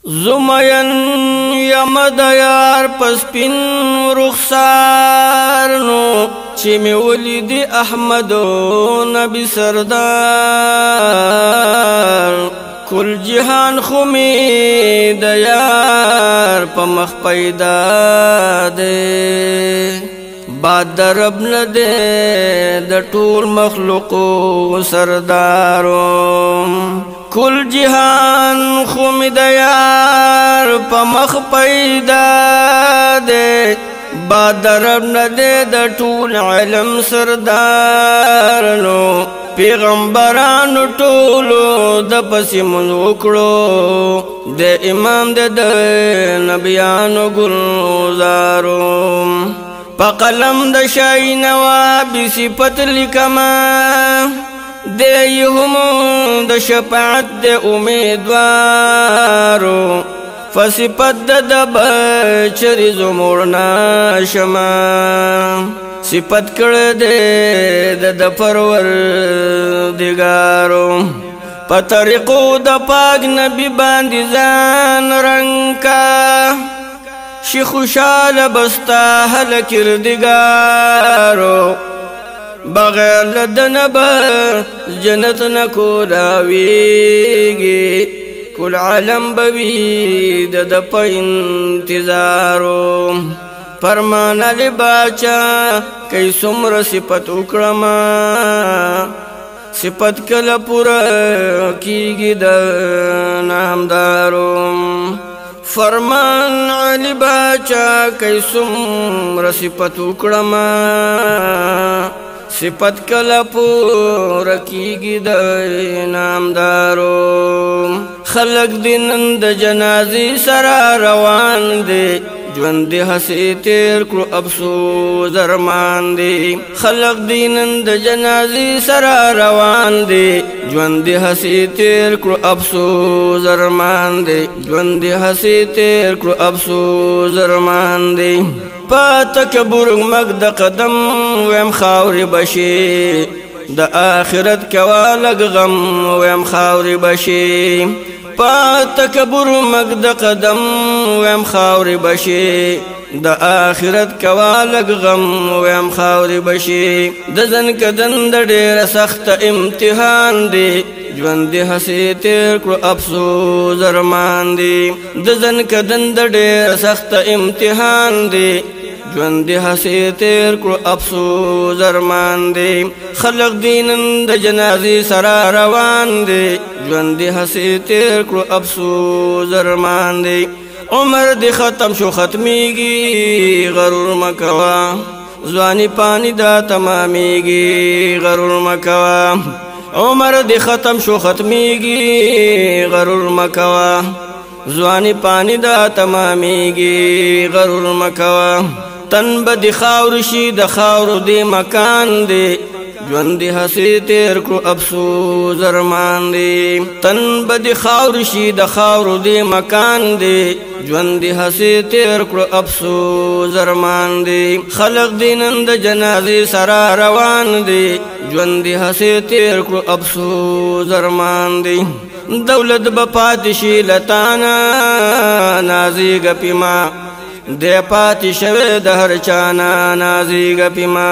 زمین یمد یار پسپین رخسار نو چی می ولید احمد و نبی سردار کل جهان خمی دیار پا مخ پیدا دے باد در رب ندے در طول مخلوقو سردارو کل جهان خمی دیار پا مخ پیدا دے باد در رب ندے در طول علم سردارو پیغمبرانو ټولو د پسې مونږ وکړو د امام د نبیانو ګلزارو په قلم د شاهي نواب صفت لیکما د هم د شفاعت د امیدوارو فصفت د بچری زموړنا شما صفت کړه دې د پروردګارو په طریقو د پاک نبی باندې ځان رنګ کا شي خوشاله بستا هل کردګارو بغیر لدنب جنت نکولاویږي کل عالم بوی د په انتظارو فرمان علی باچا کئی سمر صفت اکرما صفت کل پورا کیگی دا نامدارو فرمان علی باچا کئی سمر صفت اکرما صفت کل پورا کیگی دا نامدارو خلق دینند جنازی سرا روان دے ژوند هسې تیر کړو افسوس درمان دی خلق دینند جنازې سره روان دی ژوند هسې تیر کړو افسوس درمان دی ژوند هسې تیر کړو افسوس درمان دی په تکبر مګ د قدم ویم خاورې بشي د آخرت کوا لږ غم ویم خاورې بشي پا تکبر مګ د قدم ویم خاورې بشي د آخرت کوا لږ غم ویم خاورې بشي د ځن کدن د ډېره سخت امتحان دی ژوند هسې تیر کړو افسوس درمان دی د ځن کدن د ډېره سخت امتحان دی ژوند هسې تیر کړو افسوس درمان دی خلق دینن د جنازې سره روان دی ژوند هسې تیر کړو افسوس درمان دی عمر دی ختم شو ختمیږي غرور مکوا ځواني پانی دا تمامیږي غرور مکوا عمر دی ختم شو ختمیږي غرور مکوا ځواني پانی دا تمامیږي غرور مکوا تن بدی خاور شي د خاور دی مکان دی ژوند هسې تیر کړو افسوس درمان دی تن بدی خاور شي د خاور دی مکان دی ژوند هسې تیر کړو افسوس درمان دی خلق دینن د جنازې سره روان دی ژوند هسې تیر کړو افسوس درمان دی دولت بپاتې شي لتانا نازیږه پیما دے پاتی شوی د هر چانا نازیږه پیما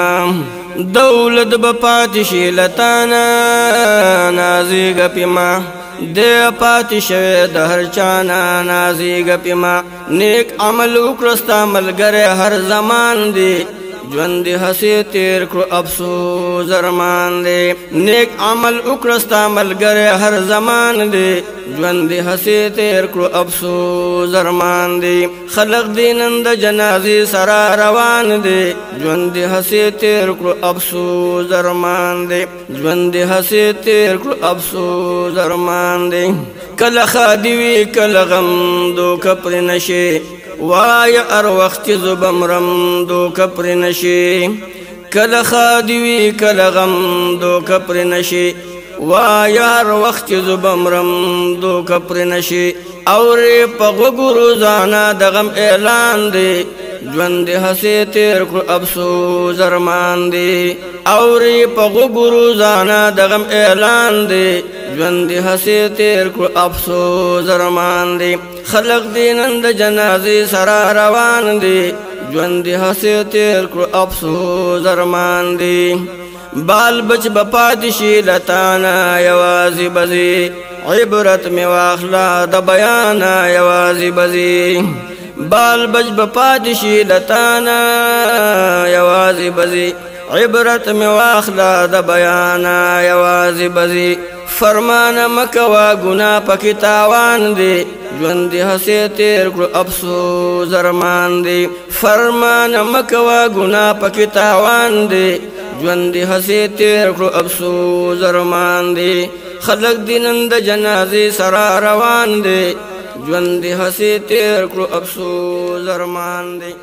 دولت بپاتی شي لتانا نازیږه پیما دے پاتی شوی د هر چانا نازیږه پیما نیک عمل وکړه ستا ملګری هر زمان دی ژوند هسې تیر کړو افسوس درمان دی نیک عمل وکړه ستا ملګری هر زمان دی ژوند هسې تیر کړو افسوس درمان دی خلق دینن د جنازې سره روان دی ژوند هسې تیر کړو افسوس درمان دی ژوند هسې تیر کړو افسوس درمان دی کله ښادي وي کله غم دوکه پرې نشي وای ار وخت زبمرم دو کپر نشي کله خادي وی کله غم دو کپر نشي وای ار وخت زبمرم دو کپر نشي اور په غوګرو ځانا د غم اعلان دی ژوند هسې تیر کړو افسوس درمان دی اور په غوګرو ځانا د غم اعلان دی ژوند هسې تیر کړو افسوس درمان دی خلق دینن د جنازې سره روان دي ژوند هسې تیر کړو افسوس ارمان دي بال بچ بپاتې شي له تانه یوازې بځي عبرت مې واخله د بیانه یوازې بځي بال بچ بپاتې شي له تانه یوازې بځي عبرت مې واخله د بیانه یوازې بځي فرمانه مکوه ګناه پکې تاوان دی ژوند هسې تیر کړو افسوس ارمان دی فرمانه مکوه ګناه پکې تاوان دی ژوند هسې تیر کړو افسوس ارمان دی خلق دي نن د جنازې سره روان دی ژوند هسې تیر کړو افسوس ارمان دی